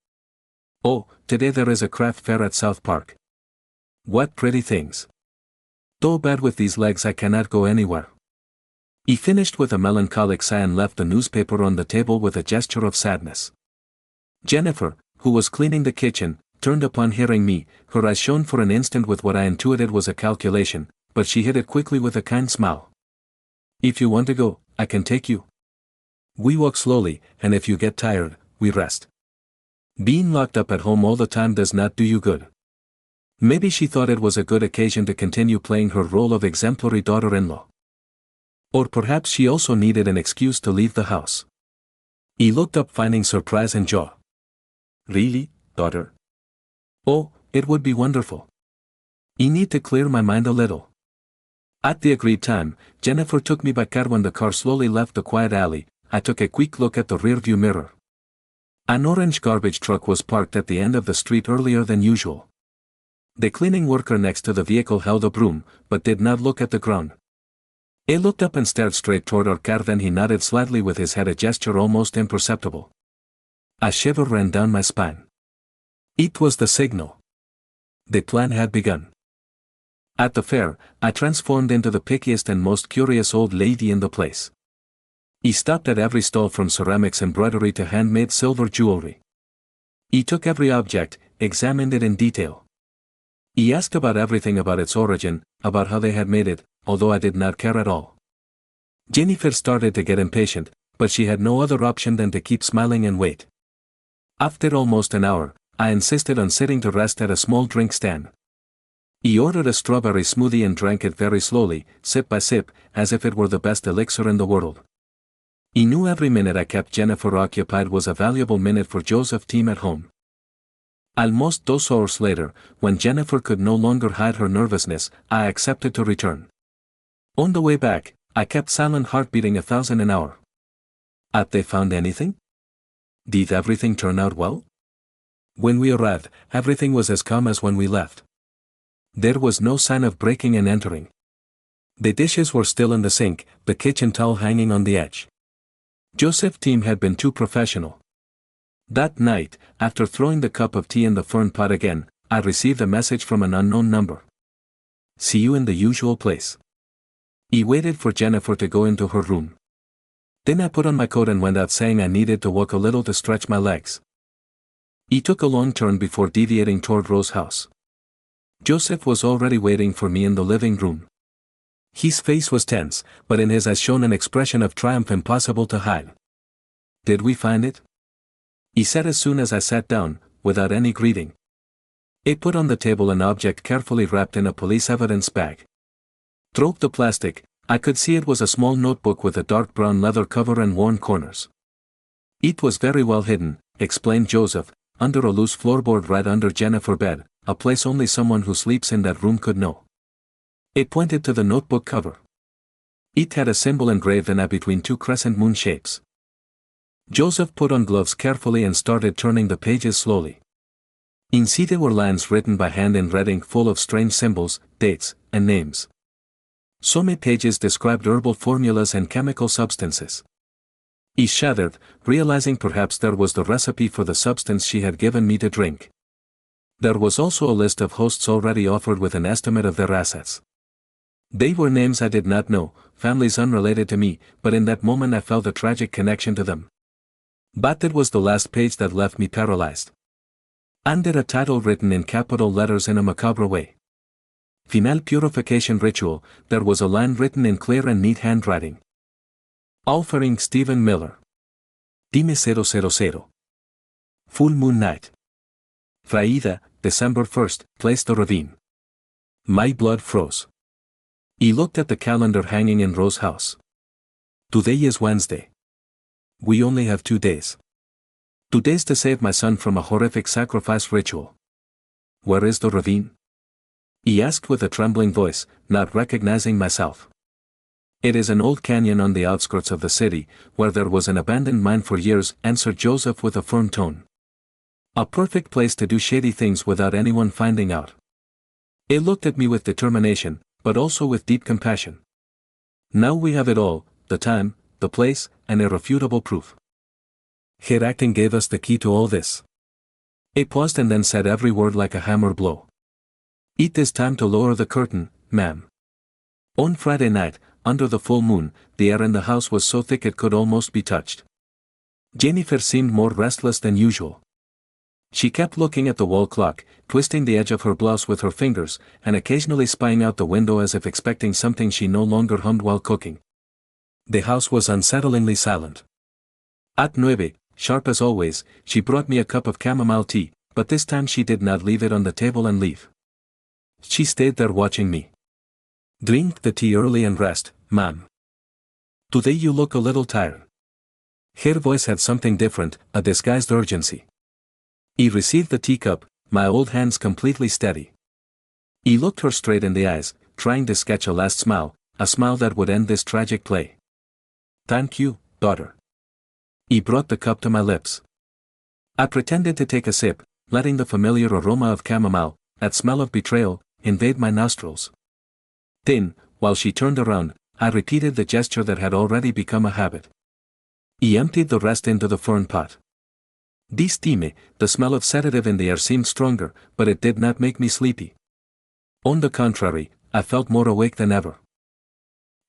Oh, today there is a craft fair at South Park. What pretty things. Though bad with these legs I cannot go anywhere. He finished with a melancholic sigh and left the newspaper on the table with a gesture of sadness. Jennifer, who was cleaning the kitchen, turned upon hearing me, her eyes shone for an instant with what I intuited was a calculation, but she hid it quickly with a kind smile. If you want to go, I can take you. We walk slowly, and if you get tired, we rest. Being locked up at home all the time does not do you good. Maybe she thought it was a good occasion to continue playing her role of exemplary daughter-in-law. Or perhaps she also needed an excuse to leave the house. He looked up, finding surprise and joy. Really, daughter? Oh, it would be wonderful. I need to clear my mind a little. At the agreed time, Jennifer took me by car. When the car slowly left the quiet alley, I took a quick look at the rearview mirror. An orange garbage truck was parked at the end of the street earlier than usual. The cleaning worker next to the vehicle held a broom, but did not look at the ground. He looked up and stared straight toward our car, then he nodded slightly with his head, a gesture almost imperceptible. A shiver ran down my spine. It was the signal. The plan had begun. At the fair, I transformed into the pickiest and most curious old lady in the place. He stopped at every stall from ceramics embroidery to handmade silver jewelry. He took every object, examined it in detail. He asked about everything about its origin, about how they had made it, although I did not care at all. Jennifer started to get impatient, but she had no other option than to keep smiling and wait. After almost an hour, I insisted on sitting to rest at a small drink stand. He ordered a strawberry smoothie and drank it very slowly, sip by sip, as if it were the best elixir in the world. He knew every minute I kept Jennifer occupied was a valuable minute for Joseph's team at home. Almost 2 hours later, when Jennifer could no longer hide her nervousness, I accepted to return. On the way back, I kept silent heart beating 1,000 an hour. Had they found anything? Did everything turn out well? When we arrived, everything was as calm as when we left. There was no sign of breaking and entering. The dishes were still in the sink, the kitchen towel hanging on the edge. Joseph's team had been too professional. That night, after throwing the cup of tea in the fern pot again, I received a message from an unknown number. See you in the usual place. He waited for Jennifer to go into her room. Then I put on my coat and went out saying I needed to walk a little to stretch my legs. He took a long turn before deviating toward Rose's house. Joseph was already waiting for me in the living room. His face was tense, but in his eyes shone an expression of triumph impossible to hide. Did we find it? He said as soon as I sat down, without any greeting. He put on the table an object carefully wrapped in a police evidence bag. Through the plastic, I could see it was a small notebook with a dark brown leather cover and worn corners. It was very well hidden, explained Joseph, under a loose floorboard right under Jennifer's bed, a place only someone who sleeps in that room could know. It pointed to the notebook cover. It had a symbol engraved in it between 2 crescent moon shapes. Joseph put on gloves carefully and started turning the pages slowly. Inside were lines written by hand in red ink full of strange symbols, dates, and names. Some pages described herbal formulas and chemical substances. He shuddered, realizing perhaps there was the recipe for the substance she had given me to drink. There was also a list of hosts already offered with an estimate of their assets. They were names I did not know, families unrelated to me, but in that moment I felt a tragic connection to them. But it was the last page that left me paralyzed. Under a title written in capital letters in a macabre way. Final Purification Ritual, there was a line written in clear and neat handwriting. Offering Stephen Miller. Dime 000. Full Moon Night. Fraida, December 1st, place the ravine. My blood froze. He looked at the calendar hanging in Rose's house. Today is Wednesday. We only have 2 days. 2 days to save my son from a horrific sacrifice ritual. Where is the ravine? He asked with a trembling voice, not recognizing myself. It is an old canyon on the outskirts of the city, where there was an abandoned mine for years, answered Joseph with a firm tone. A perfect place to do shady things without anyone finding out. He looked at me with determination, but also with deep compassion. Now we have it all, the time, the place, and irrefutable proof. Her acting gave us the key to all this. He paused and then said every word like a hammer blow. It is time to lower the curtain, ma'am. On Friday night, under the full moon, the air in the house was so thick it could almost be touched. Jennifer seemed more restless than usual. She kept looking at the wall clock, twisting the edge of her blouse with her fingers, and occasionally spying out the window as if expecting something she no longer hummed while cooking. The house was unsettlingly silent. At 9, sharp as always, she brought me a cup of chamomile tea, but this time she did not leave it on the table and leave. She stayed there watching me. Drink the tea early and rest, ma'am. Today you look a little tired. Her voice had something different, a disguised urgency. He received the teacup, my old hands completely steady. He looked her straight in the eyes, trying to sketch a last smile, a smile that would end this tragic play. Thank you, daughter. He brought the cup to my lips. I pretended to take a sip, letting the familiar aroma of chamomile, that smell of betrayal, invade my nostrils. Then, while she turned around, I repeated the gesture that had already become a habit. He emptied the rest into the fern pot. This time, the smell of sedative in the air seemed stronger, but it did not make me sleepy. On the contrary, I felt more awake than ever.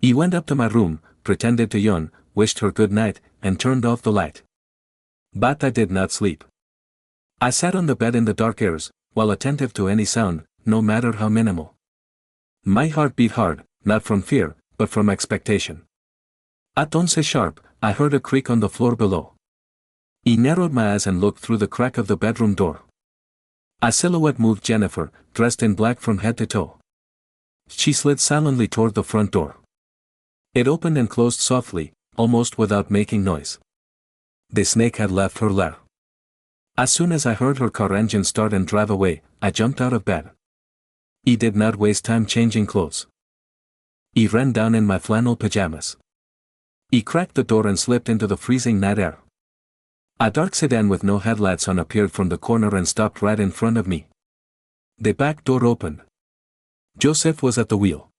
He went up to my room, pretended to yawn, wished her good night, and turned off the light. But I did not sleep. I sat on the bed in the dark airs, while attentive to any sound, no matter how minimal. My heart beat hard, not from fear, but from expectation. At once sharp, I heard a creak on the floor below. I narrowed my eyes and looked through the crack of the bedroom door. A silhouette moved, Jennifer, dressed in black from head to toe. She slid silently toward the front door. It opened and closed softly, almost without making noise. The snake had left her lair. As soon as I heard her car engine start and drive away, I jumped out of bed. I did not waste time changing clothes. I ran down in my flannel pajamas. I cracked the door and slipped into the freezing night air. A dark sedan with no headlights on appeared from the corner and stopped right in front of me. The back door opened. Joseph was at the wheel.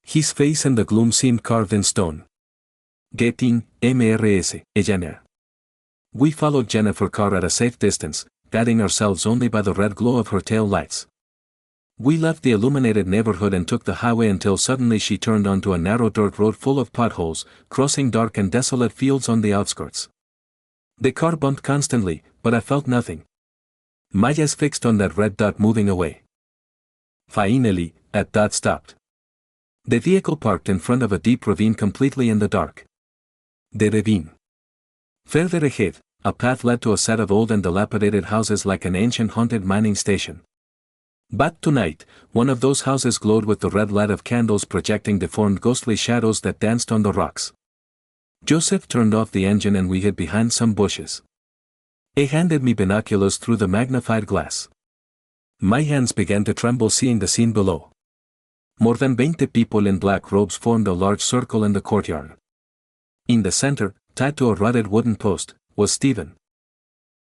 His face in the gloom seemed carved in stone. Getting, MRS, Jenner. We followed Jennifer's car at a safe distance, guiding ourselves only by the red glow of her tail lights. We left the illuminated neighborhood and took the highway until suddenly she turned onto a narrow dirt road full of potholes, crossing dark and desolate fields on the outskirts. The car bumped constantly, but I felt nothing. My eyes fixed on that red dot moving away. Finally, that dot stopped. The vehicle parked in front of a deep ravine completely in the dark. The ravine. Further ahead, a path led to a set of old and dilapidated houses like an ancient haunted mining station. But tonight, one of those houses glowed with the red light of candles projecting deformed ghostly shadows that danced on the rocks. Joseph turned off the engine and we hid behind some bushes. He handed me binoculars through the magnified glass. My hands began to tremble seeing the scene below. More than 20 people in black robes formed a large circle in the courtyard. In the center, tied to a rotted wooden post, was Stephen.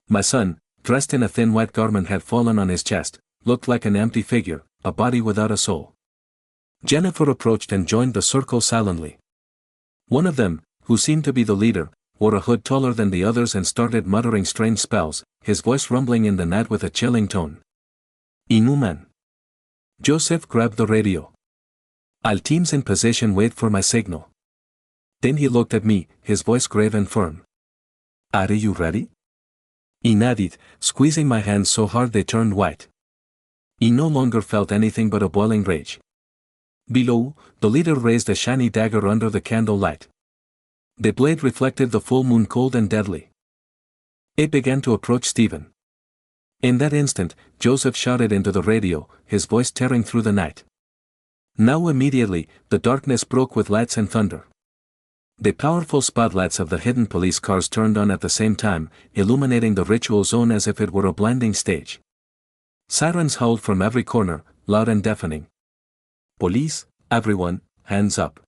My son, dressed in a thin white garment, had fallen on his chest, looked like an empty figure, a body without a soul. Jennifer approached and joined the circle silently. One of them, who seemed to be the leader, wore a hood taller than the others and started muttering strange spells, his voice rumbling in the night with a chilling tone. Inhuman. Joseph grabbed the radio. All teams in position, wait for my signal. Then he looked at me, his voice grave and firm. Are you ready? I nodded, squeezing my hands so hard they turned white. I no longer felt anything but a boiling rage. Below, the leader raised a shiny dagger under the candle light. The blade reflected the full moon, cold and deadly. It began to approach Stephen. In that instant, Joseph shouted into the radio, his voice tearing through the night. Now immediately, the darkness broke with lights and thunder. The powerful spotlights of the hidden police cars turned on at the same time, illuminating the ritual zone as if it were a blinding stage. Sirens howled from every corner, loud and deafening. Police, everyone, hands up.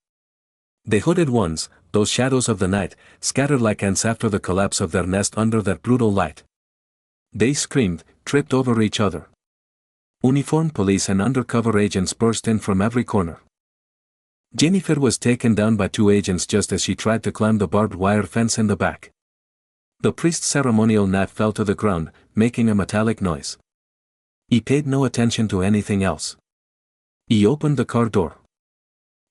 The hooded ones, those shadows of the night, scattered like ants after the collapse of their nest under that brutal light. They screamed, tripped over each other. Uniformed police and undercover agents burst in from every corner. Jennifer was taken down by two agents just as she tried to climb the barbed wire fence in the back. The priest's ceremonial knife fell to the ground, making a metallic noise. He paid no attention to anything else. He opened the car door.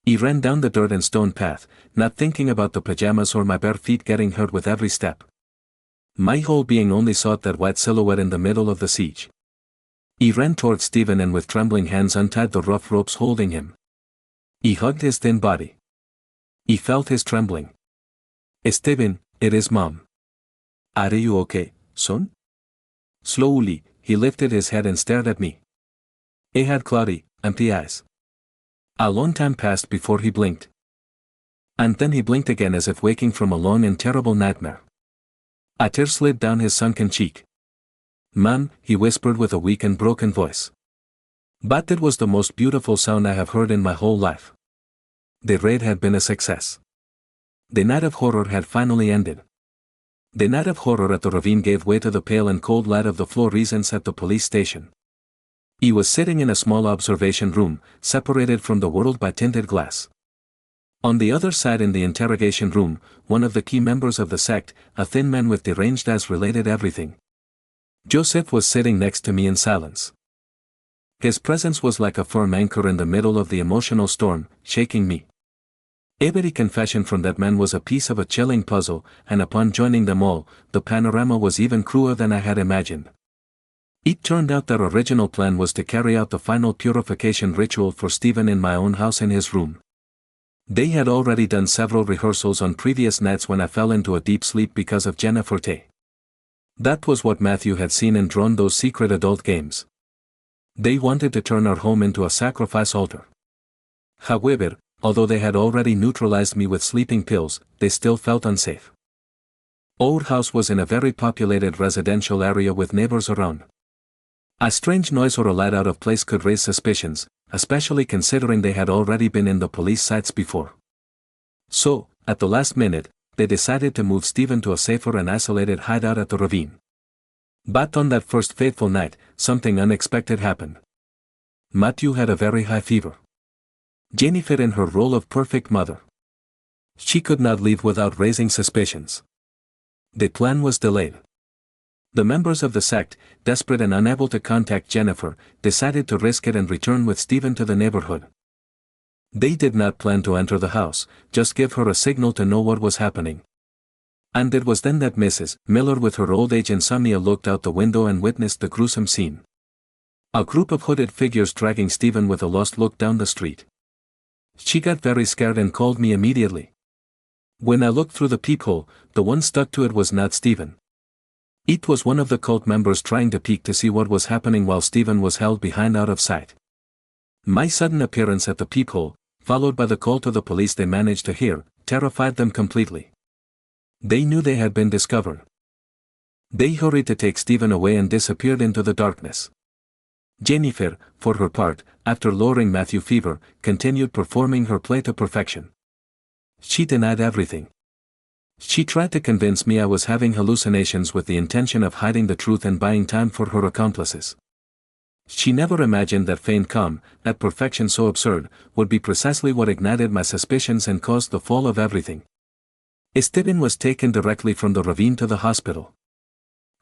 He ran down the dirt and stone path, not thinking about the pajamas or my bare feet getting hurt with every step. My whole being only sought that white silhouette in the middle of the siege. He ran toward Stephen and with trembling hands untied the rough ropes holding him. He hugged his thin body. He felt his trembling. Stephen, it is Mom. Are you okay, son? Slowly, he lifted his head and stared at me. He had cloudy, empty eyes. A long time passed before he blinked. And then he blinked again as if waking from a long and terrible nightmare. A tear slid down his sunken cheek. Mom, he whispered with a weak and broken voice. But it was the most beautiful sound I have heard in my whole life. The raid had been a success. The night of horror had finally ended. The night of horror at the ravine gave way to the pale and cold light of the fluorescents at the police station. He was sitting in a small observation room, separated from the world by tinted glass. On the other side in the interrogation room, one of the key members of the sect, a thin man with deranged eyes, related everything. Joseph was sitting next to me in silence. His presence was like a firm anchor in the middle of the emotional storm, shaking me. Every confession from that man was a piece of a chilling puzzle, and upon joining them all, the panorama was even crueler than I had imagined. It turned out their original plan was to carry out the final purification ritual for Stephen in my own house in his room. They had already done several rehearsals on previous nights when I fell into a deep sleep because of Jennifer Tay. That was what Matthew had seen and drawn those secret adult games. They wanted to turn our home into a sacrifice altar. However, although they had already neutralized me with sleeping pills, they still felt unsafe. Our house was in a very populated residential area with neighbors around. A strange noise or a light out of place could raise suspicions, especially considering they had already been in the police sites before. So, at the last minute, they decided to move Stephen to a safer and isolated hideout at the ravine. But on that first fateful night, something unexpected happened. Matthew had a very high fever. Jennifer in her role of perfect mother. She could not leave without raising suspicions. The plan was delayed. The members of the sect, desperate and unable to contact Jennifer, decided to risk it and return with Stephen to the neighborhood. They did not plan to enter the house, just give her a signal to know what was happening. And it was then that Mrs. Miller with her old age insomnia looked out the window and witnessed the gruesome scene. A group of hooded figures dragging Stephen with a lost look down the street. She got very scared and called me immediately. When I looked through the peephole, the one stuck to it was not Stephen. It was one of the cult members trying to peek to see what was happening while Stephen was held behind out of sight. My sudden appearance at the peephole, followed by the call to the police they managed to hear, terrified them completely. They knew they had been discovered. They hurried to take Stephen away and disappeared into the darkness. Jennifer, for her part, after lowering Matthew's fever, continued performing her play to perfection. She denied everything. She tried to convince me I was having hallucinations with the intention of hiding the truth and buying time for her accomplices. She never imagined that feigned calm, that perfection so absurd, would be precisely what ignited my suspicions and caused the fall of everything. Stephen was taken directly from the ravine to the hospital.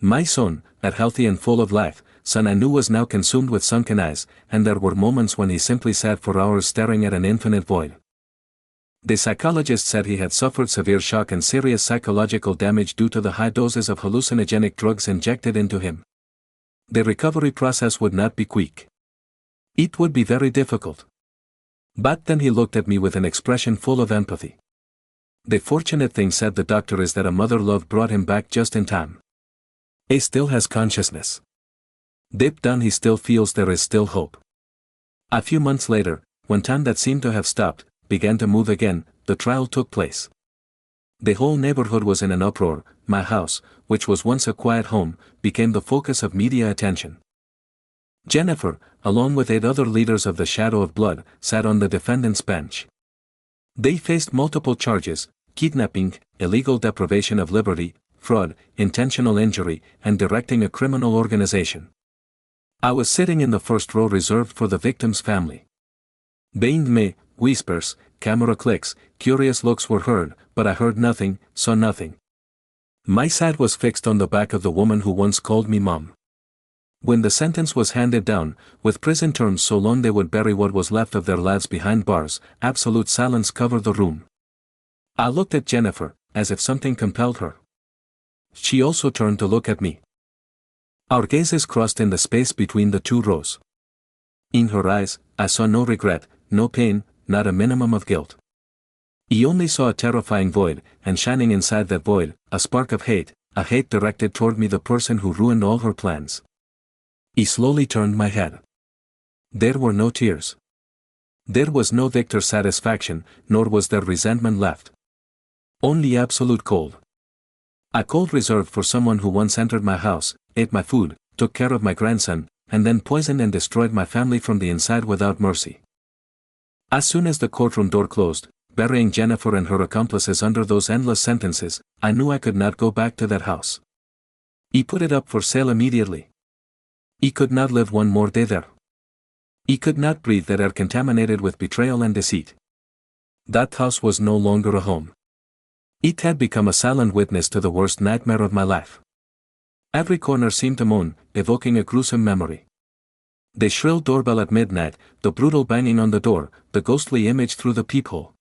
My son, that healthy and full of life, son I knew was now consumed with sunken eyes, and there were moments when he simply sat for hours staring at an infinite void. The psychologist said he had suffered severe shock and serious psychological damage due to the high doses of hallucinogenic drugs injected into him. The recovery process would not be quick. It would be very difficult. But then he looked at me with an expression full of empathy. The fortunate thing, said the doctor, is that a mother love brought him back just in time. He still has consciousness. Deep down he still feels there is still hope. A few months later, when time that seemed to have stopped began to move again, the trial took place. The whole neighborhood was in an uproar. My house, which was once a quiet home, became the focus of media attention. Jennifer, along with 8 other leaders of the Shadow of Blood, sat on the defendant's bench. They faced multiple charges: kidnapping, illegal deprivation of liberty, fraud, intentional injury, and directing a criminal organization. I was sitting in the first row reserved for the victim's family. Behind me, whispers, camera clicks, curious looks were heard, but I heard nothing, saw nothing. My sight was fixed on the back of the woman who once called me mom. When the sentence was handed down, with prison terms so long they would bury what was left of their lives behind bars, absolute silence covered the room. I looked at Jennifer, as if something compelled her. She also turned to look at me. Our gazes crossed in the space between the 2 rows. In her eyes, I saw no regret, no pain, not a minimum of guilt. I only saw a terrifying void, and shining inside that void, a spark of hate, a hate directed toward me, the person who ruined all her plans. I slowly turned my head. There were no tears. There was no victor satisfaction, nor was there resentment left. Only absolute cold. A cold reserved for someone who once entered my house, ate my food, took care of my grandson, and then poisoned and destroyed my family from the inside without mercy. As soon as the courtroom door closed, burying Jennifer and her accomplices under those endless sentences, I knew I could not go back to that house. I put it up for sale immediately. I could not live one more day there. I could not breathe that air contaminated with betrayal and deceit. That house was no longer a home. It had become a silent witness to the worst nightmare of my life. Every corner seemed to moan, evoking a gruesome memory. The shrill doorbell at midnight, the brutal banging on the door, the ghostly image through the peephole.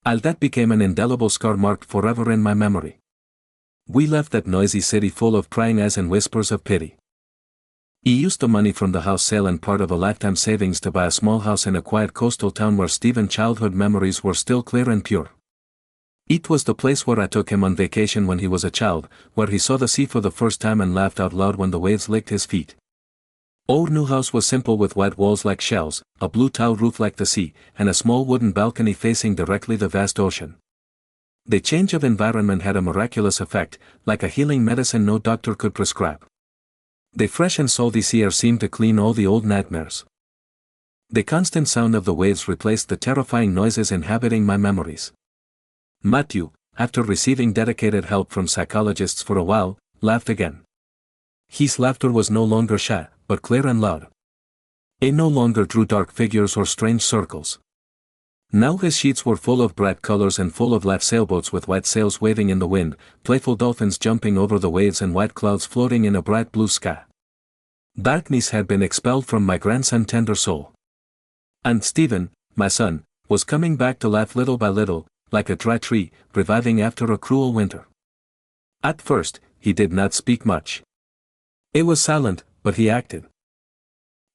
All that became an indelible scar marked forever in my memory. We left that noisy city full of prying eyes and whispers of pity. He used the money from the house sale and part of a lifetime savings to buy a small house in a quiet coastal town where Stephen's childhood memories were still clear and pure. It was the place where I took him on vacation when he was a child, where he saw the sea for the first time and laughed out loud when the waves licked his feet. Our new house was simple with white walls like shells, a blue tile roof like the sea, and a small wooden balcony facing directly the vast ocean. The change of environment had a miraculous effect, like a healing medicine no doctor could prescribe. The fresh and salty sea air seemed to clean all the old nightmares. The constant sound of the waves replaced the terrifying noises inhabiting my memories. Matthew, after receiving dedicated help from psychologists for a while, laughed again. His laughter was no longer shy, but clear and loud. It no longer drew dark figures or strange circles. Now his sheets were full of bright colors and full of life, sailboats with white sails waving in the wind, playful dolphins jumping over the waves and white clouds floating in a bright blue sky. Darkness had been expelled from my grandson's tender soul. And Stephen, my son, was coming back to life little by little, like a dry tree, reviving after a cruel winter. At first, he did not speak much. It was silent, but he acted.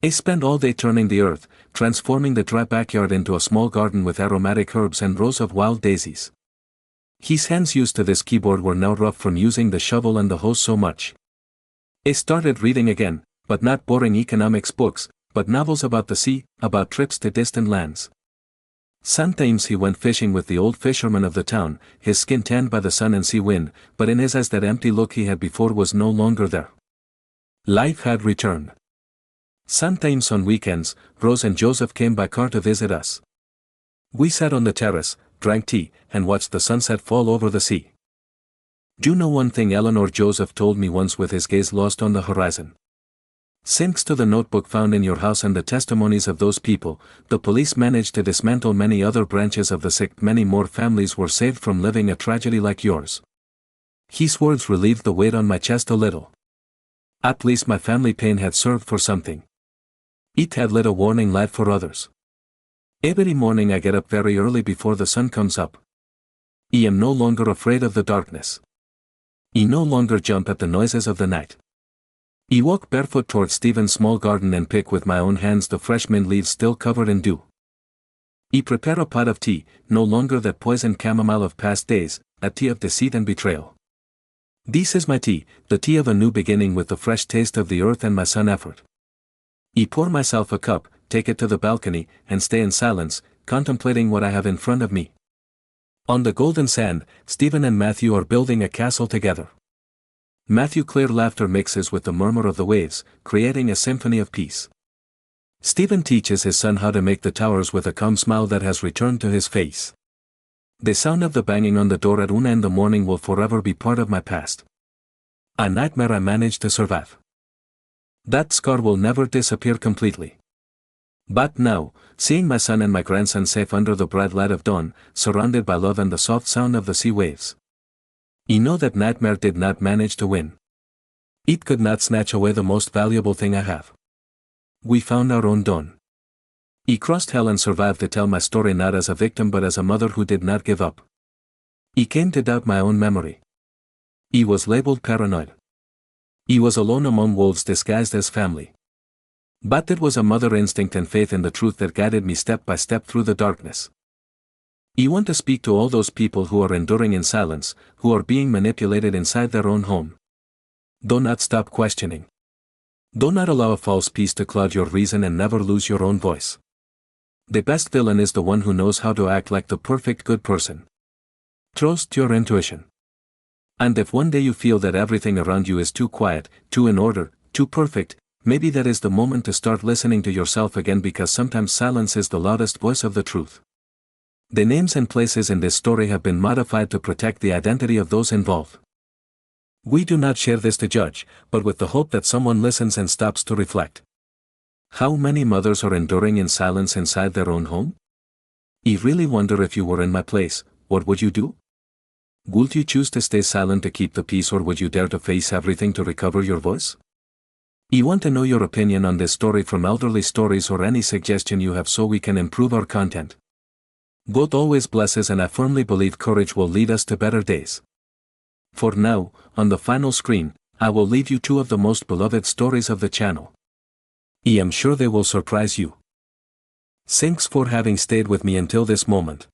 He spent all day turning the earth, transforming the dry backyard into a small garden with aromatic herbs and rows of wild daisies. His hands used to this keyboard were now rough from using the shovel and the hose so much. He started reading again, but not boring economics books, but novels about the sea, about trips to distant lands. Sometimes he went fishing with the old fisherman of the town, his skin tanned by the sun and sea wind, but in his eyes that empty look he had before was no longer there. Life had returned. Sometimes on weekends, Rose and Joseph came by car to visit us. We sat on the terrace, drank tea, and watched the sunset fall over the sea. Do you know one thing Eleanor Joseph told me once with his gaze lost on the horizon? Thanks to the notebook found in your house and the testimonies of those people, the police managed to dismantle many other branches of the sect. Many more families were saved from living a tragedy like yours. His words relieved the weight on my chest a little. At least my family pain had served for something. It had lit a warning light for others. Every morning I get up very early before the sun comes up. I am no longer afraid of the darkness. I no longer jump at the noises of the night. I walk barefoot towards Stephen's small garden and pick with my own hands the fresh mint leaves still covered in dew. I prepare a pot of tea, no longer that poisoned chamomile of past days, a tea of deceit and betrayal. This is my tea, the tea of a new beginning with the fresh taste of the earth and my son effort. I pour myself a cup, take it to the balcony, and stay in silence, contemplating what I have in front of me. On the golden sand, Stephen and Matthew are building a castle together. Matthew's clear laughter mixes with the murmur of the waves, creating a symphony of peace. Stephen teaches his son how to make the towers with a calm smile that has returned to his face. The sound of the banging on the door at 1 in the morning will forever be part of my past. A nightmare I managed to survive. That scar will never disappear completely. But now, seeing my son and my grandson safe under the bright light of dawn, surrounded by love and the soft sound of the sea waves, I know that nightmare did not manage to win. It could not snatch away the most valuable thing I have. We found our own dawn. I crossed hell and survived to tell my story not as a victim but as a mother who did not give up. I came to doubt my own memory. I was labeled paranoid. I was alone among wolves disguised as family. But it was a mother instinct and faith in the truth that guided me step by step through the darkness. I want to speak to all those people who are enduring in silence, who are being manipulated inside their own home. Do not stop questioning. Do not allow a false peace to cloud your reason and never lose your own voice. The best villain is the one who knows how to act like the perfect good person. Trust your intuition. And if one day you feel that everything around you is too quiet, too in order, too perfect, maybe that is the moment to start listening to yourself again, because sometimes silence is the loudest voice of the truth. The names and places in this story have been modified to protect the identity of those involved. We do not share this to judge, but with the hope that someone listens and stops to reflect. How many mothers are enduring in silence inside their own home? I really wonder, if you were in my place, what would you do? Would you choose to stay silent to keep the peace, or would you dare to face everything to recover your voice? You want to know your opinion on this story from elderly stories or any suggestion you have so we can improve our content. God always blesses, and I firmly believe courage will lead us to better days. For now, on the final screen, I will leave you two of the most beloved stories of the channel. I am sure they will surprise you. Thanks for having stayed with me until this moment.